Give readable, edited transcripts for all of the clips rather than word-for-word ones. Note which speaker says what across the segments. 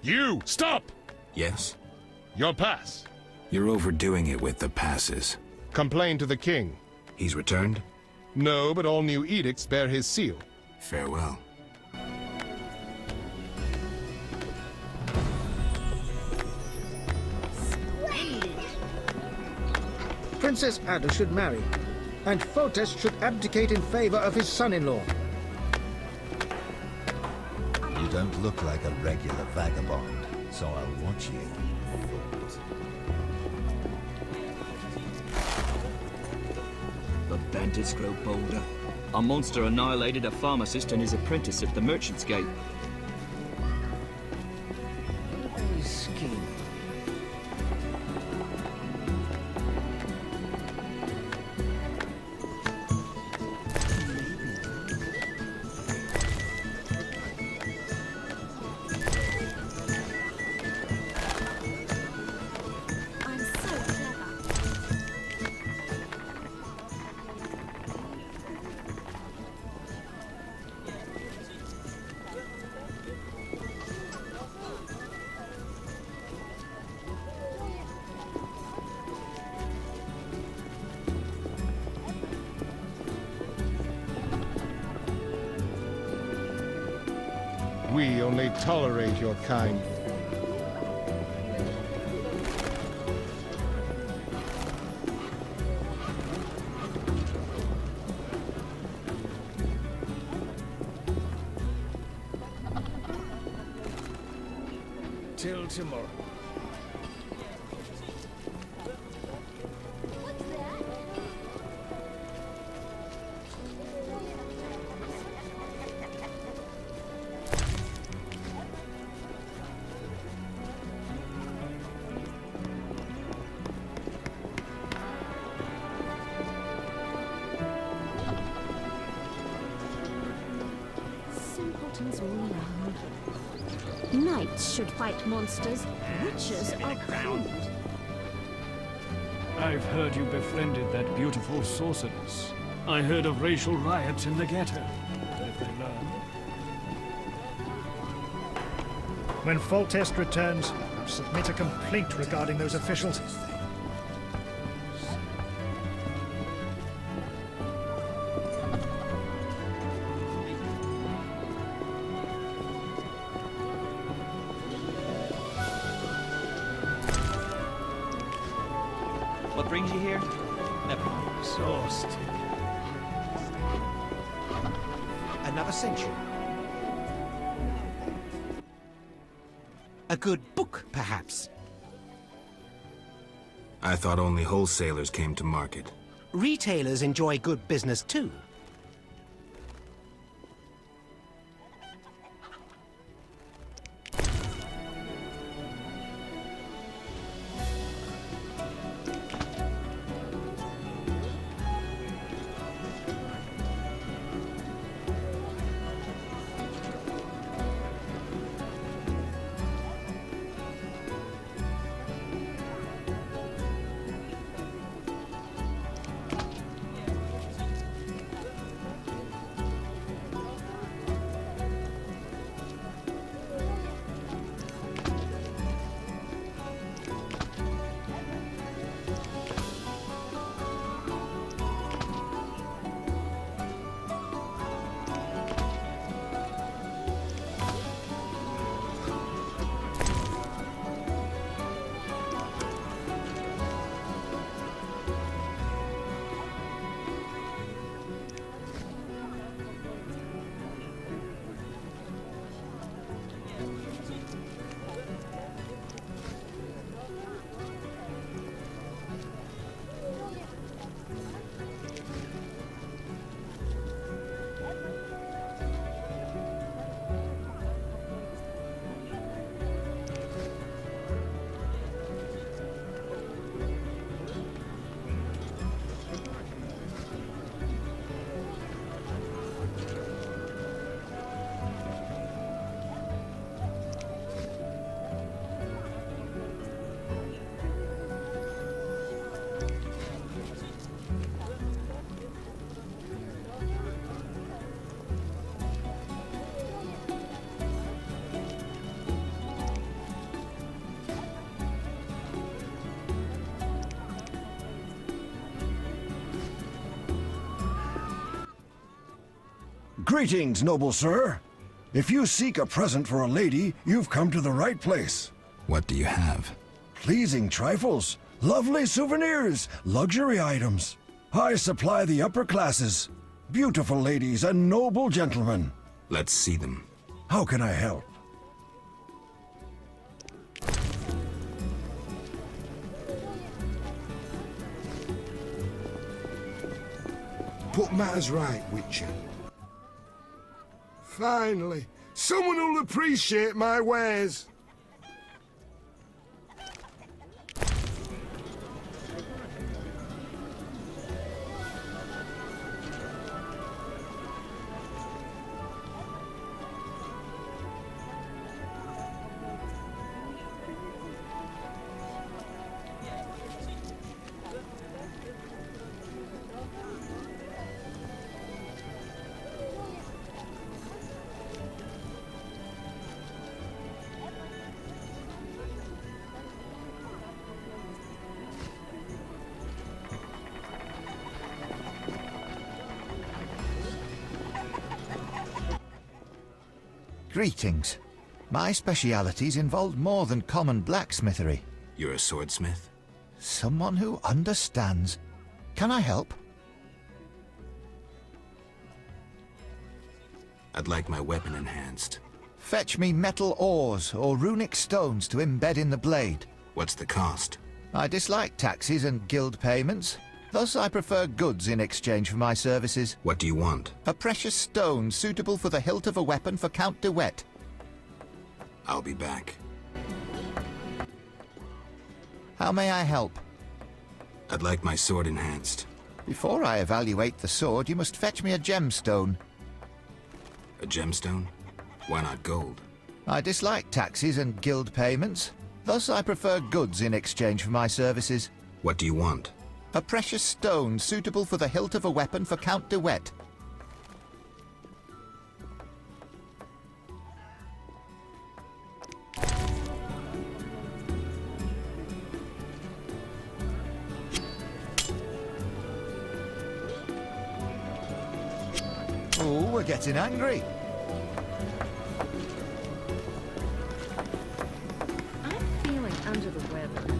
Speaker 1: You! Stop!
Speaker 2: Yes?
Speaker 1: Your pass.
Speaker 2: You're overdoing it with the passes.
Speaker 1: Complain to the king.
Speaker 2: He's returned?
Speaker 1: No, but all new edicts bear his seal.
Speaker 2: Farewell.
Speaker 3: Princess Ada should marry, and Foltest should abdicate in favor of his son-in-law.
Speaker 4: You don't look like a regular vagabond, so I'll watch you.
Speaker 5: The bandits grow bolder. A monster annihilated a pharmacist and his apprentice at the Merchant's Gate.
Speaker 3: Scheme.
Speaker 6: I'm so clever.
Speaker 1: We only tolerate your kind.
Speaker 3: Till tomorrow.
Speaker 6: Simpletons all around. Knights should fight monsters. Witches are cruel.
Speaker 7: I've heard you befriended that beautiful sorceress. I heard of racial riots in the ghetto. What have they learned?
Speaker 8: When Foltest returns, submit a complaint regarding those officials.
Speaker 5: What brings you here? Never mind.
Speaker 8: Exhausted.
Speaker 9: Another century. A good book, perhaps.
Speaker 2: I thought only wholesalers came to market.
Speaker 9: Retailers enjoy good business too.
Speaker 10: Greetings, noble sir. If you seek a present for a lady, you've come to the right place.
Speaker 2: What do you have?
Speaker 10: Pleasing trifles, lovely souvenirs, luxury items. I supply the upper classes. Beautiful ladies and noble gentlemen.
Speaker 2: Let's see them.
Speaker 10: How can I help?
Speaker 11: Put matters right, Witcher. Finally, someone who'll appreciate my wares.
Speaker 4: Greetings. My specialities involve more than common blacksmithery.
Speaker 2: You're a swordsmith?
Speaker 4: Someone who understands. Can I help?
Speaker 2: I'd like my weapon enhanced.
Speaker 4: Fetch me metal ores or runic stones to embed in the blade.
Speaker 2: What's the cost?
Speaker 4: I dislike taxes and guild payments. Thus I prefer goods in exchange for my services.
Speaker 2: What do you want?
Speaker 4: A precious stone suitable for the hilt of a weapon for Count de Wet.
Speaker 2: I'll be back.
Speaker 4: How may I help?
Speaker 2: I'd like my sword enhanced.
Speaker 4: Before I evaluate the sword, you must fetch me a gemstone.
Speaker 2: A gemstone? Why not gold?
Speaker 4: I dislike taxes and guild payments. Thus I prefer goods in exchange for my services.
Speaker 2: What do you want?
Speaker 4: A precious stone suitable for the hilt of a weapon for Count de Wet. Oh, we're getting angry.
Speaker 6: I'm feeling under the weather.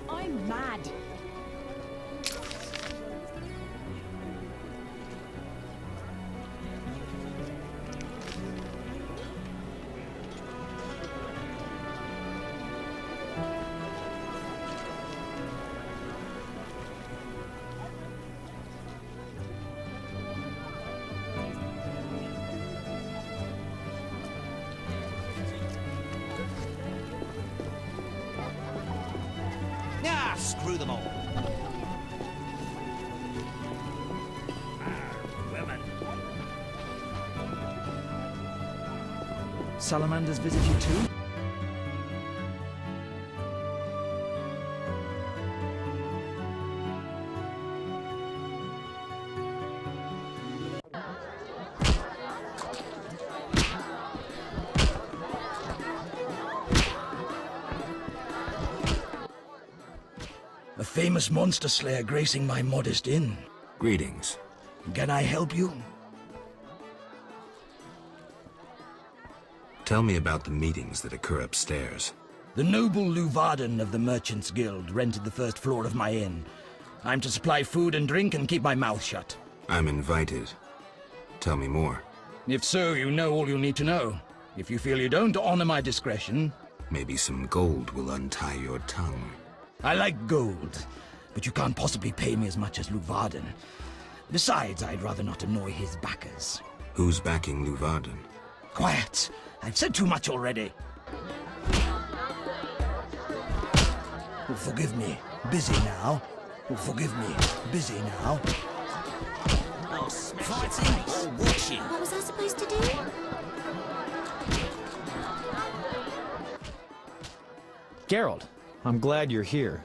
Speaker 6: I'm mad.
Speaker 9: Ah, screw them all.
Speaker 12: Salamanders visit you too?
Speaker 13: A famous monster slayer gracing my modest inn.
Speaker 2: Greetings.
Speaker 13: Can I help you?
Speaker 2: Tell me about the meetings that occur upstairs.
Speaker 13: The noble Luvarden of the Merchants Guild rented the first floor of my inn. I'm to supply food and drink and keep my mouth shut.
Speaker 2: I'm invited. Tell me more.
Speaker 13: If so, you know all you need to know. If you feel you don't honor my discretion...
Speaker 2: Maybe some gold will untie your tongue.
Speaker 13: I like gold, but you can't possibly pay me as much as Luvarden. Besides, I'd rather not annoy his backers.
Speaker 2: Who's backing Luvarden?
Speaker 13: Quiet! I've said too much already. Oh, forgive me. Busy now. Oh, forgive me. Busy now.
Speaker 9: Oh, fighting or watching?
Speaker 6: What was I supposed to do?
Speaker 12: Geralt, I'm glad you're here.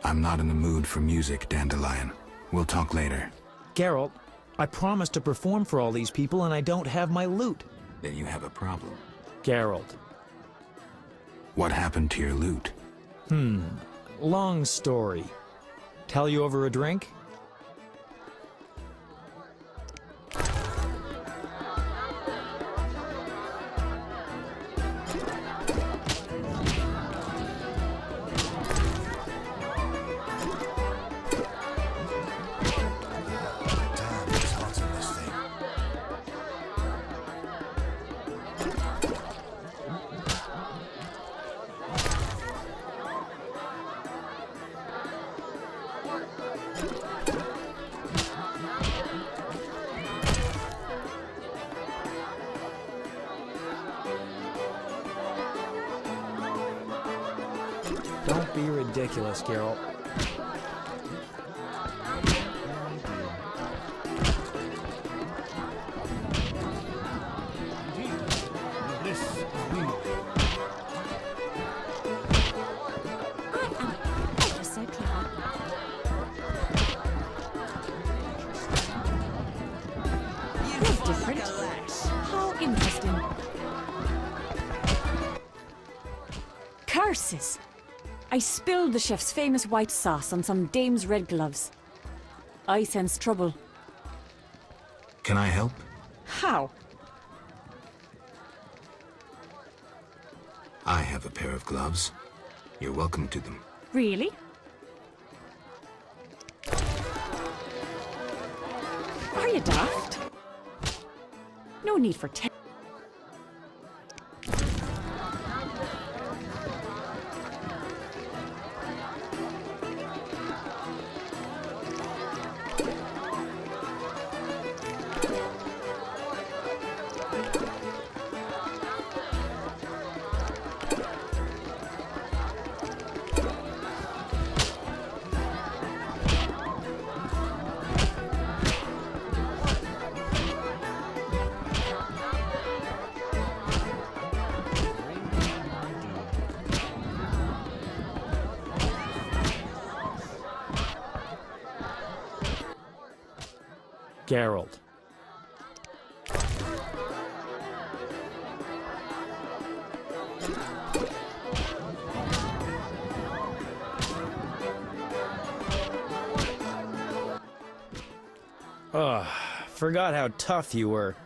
Speaker 2: I'm not in the mood for music, Dandelion. We'll talk later.
Speaker 12: Geralt, I promised to perform for all these people and I don't have my loot.
Speaker 2: Then you have a problem.
Speaker 12: Geralt.
Speaker 2: What happened to your loot?
Speaker 12: Long story. Tell you over a drink? Don't be ridiculous, Geralt.
Speaker 6: Ever so clever. You're different. How interesting. Curses! I spilled the chef's famous white sauce on some dame's red gloves. I sense trouble.
Speaker 2: Can I help?
Speaker 6: How?
Speaker 2: I have a pair of gloves. You're welcome to them.
Speaker 6: Really? Are you daft? No need for
Speaker 12: Geralt. Ugh, forgot how tough you were.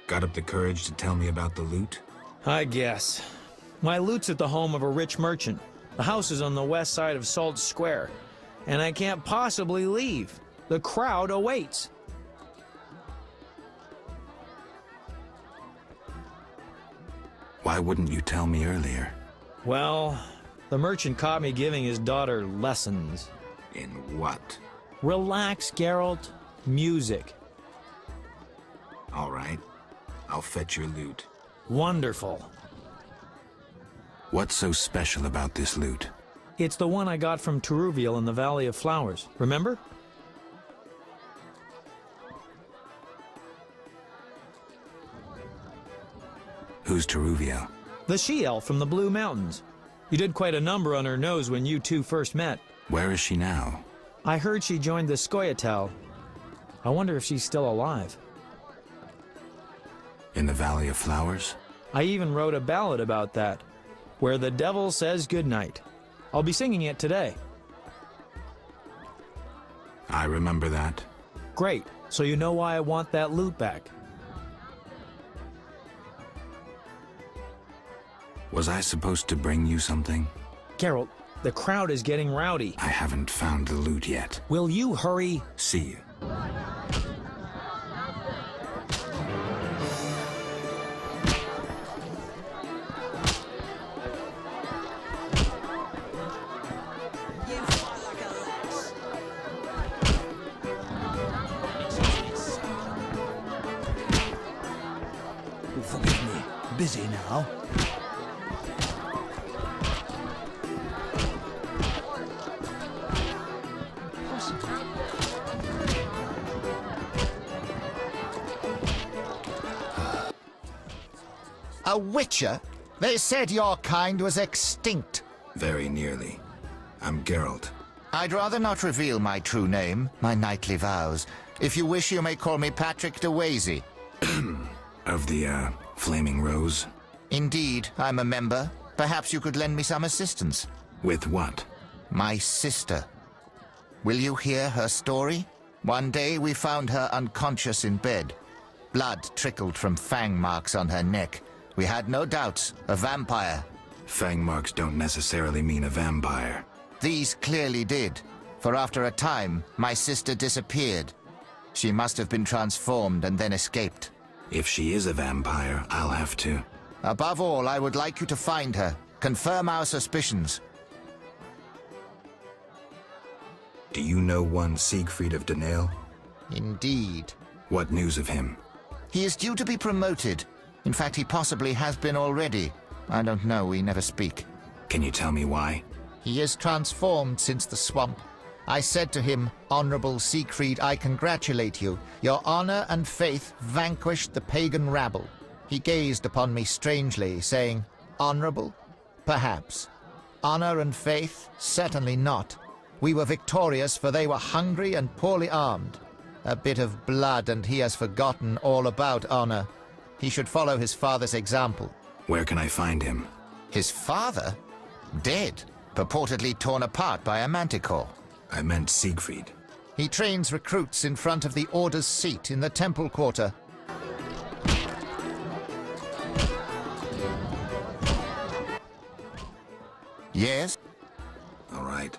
Speaker 2: Got up the courage to tell me about the loot?
Speaker 12: I guess. My loot's at the home of a rich merchant. The house is on the west side of Salt Square. And I can't possibly leave. The crowd awaits.
Speaker 2: Why wouldn't you tell me earlier?
Speaker 12: Well, the merchant caught me giving his daughter lessons.
Speaker 2: In what?
Speaker 12: Relax, Geralt. Music.
Speaker 2: All right. I'll fetch your loot.
Speaker 12: Wonderful.
Speaker 2: What's so special about this loot?
Speaker 12: It's the one I got from Teruviel in the Valley of Flowers. Remember?
Speaker 2: Who's Teruviel?
Speaker 12: The she-elf from the Blue Mountains. You did quite a number on her nose when you two first met.
Speaker 2: Where is she now?
Speaker 12: I heard she joined the Scoia'tael. I wonder if she's still alive.
Speaker 2: In the Valley of Flowers?
Speaker 12: I even wrote a ballad about that, where the devil says goodnight. I'll be singing it today.
Speaker 2: I remember that.
Speaker 12: Great, so you know why I want that loot back.
Speaker 2: Was I supposed to bring you something?
Speaker 12: Geralt, the crowd is getting rowdy.
Speaker 2: I haven't found the loot yet.
Speaker 12: Will you hurry?
Speaker 2: See you.
Speaker 13: Forgive me. Busy now.
Speaker 4: A witcher? They said your kind was extinct.
Speaker 2: Very nearly. I'm Geralt.
Speaker 4: I'd rather not reveal my true name, my knightly vows. If you wish, you may call me Patrick de Wazy.
Speaker 2: Of the, Flaming Rose?
Speaker 4: Indeed, I'm a member. Perhaps you could lend me some assistance.
Speaker 2: With what?
Speaker 4: My sister. Will you hear her story? One day we found her unconscious in bed. Blood trickled from fang marks on her neck. We had no doubts, a vampire.
Speaker 2: Fang marks don't necessarily mean a vampire.
Speaker 4: These clearly did, for after a time, my sister disappeared. She must have been transformed and then escaped.
Speaker 2: If she is a vampire, I'll have to.
Speaker 4: Above all, I would like you to find her. Confirm our suspicions.
Speaker 2: Do you know one Siegfried of Denale?
Speaker 4: Indeed.
Speaker 2: What news of him?
Speaker 4: He is due to be promoted. In fact, he possibly has been already. I don't know, we never speak.
Speaker 2: Can you tell me why?
Speaker 4: He is transformed since the swamp. I said to him, Honorable Siegfried, I congratulate you. Your honor and faith vanquished the pagan rabble. He gazed upon me strangely, saying, Honorable? Perhaps. Honor and faith? Certainly not. We were victorious, for they were hungry and poorly armed. A bit of blood, and he has forgotten all about honor. He should follow his father's example.
Speaker 2: Where can I find him?
Speaker 4: His father? Dead, purportedly torn apart by a manticore.
Speaker 2: I meant Siegfried.
Speaker 4: He trains recruits in front of the Order's seat in the Temple Quarter. Yes?
Speaker 2: All right.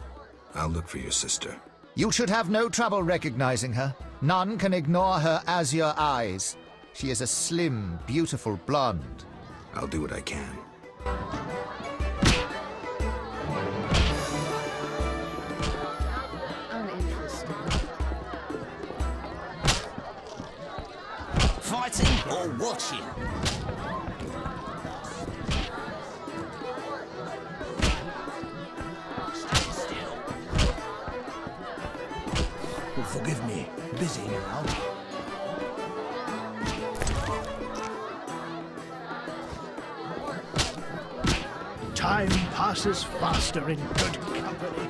Speaker 2: I'll look for your sister.
Speaker 4: You should have no trouble recognizing her. None can ignore her azure eyes. She is a slim, beautiful blonde.
Speaker 2: I'll do what I can.
Speaker 9: Fighting or watching?
Speaker 13: Forgive me. Busy now.
Speaker 8: Time passes faster in good company.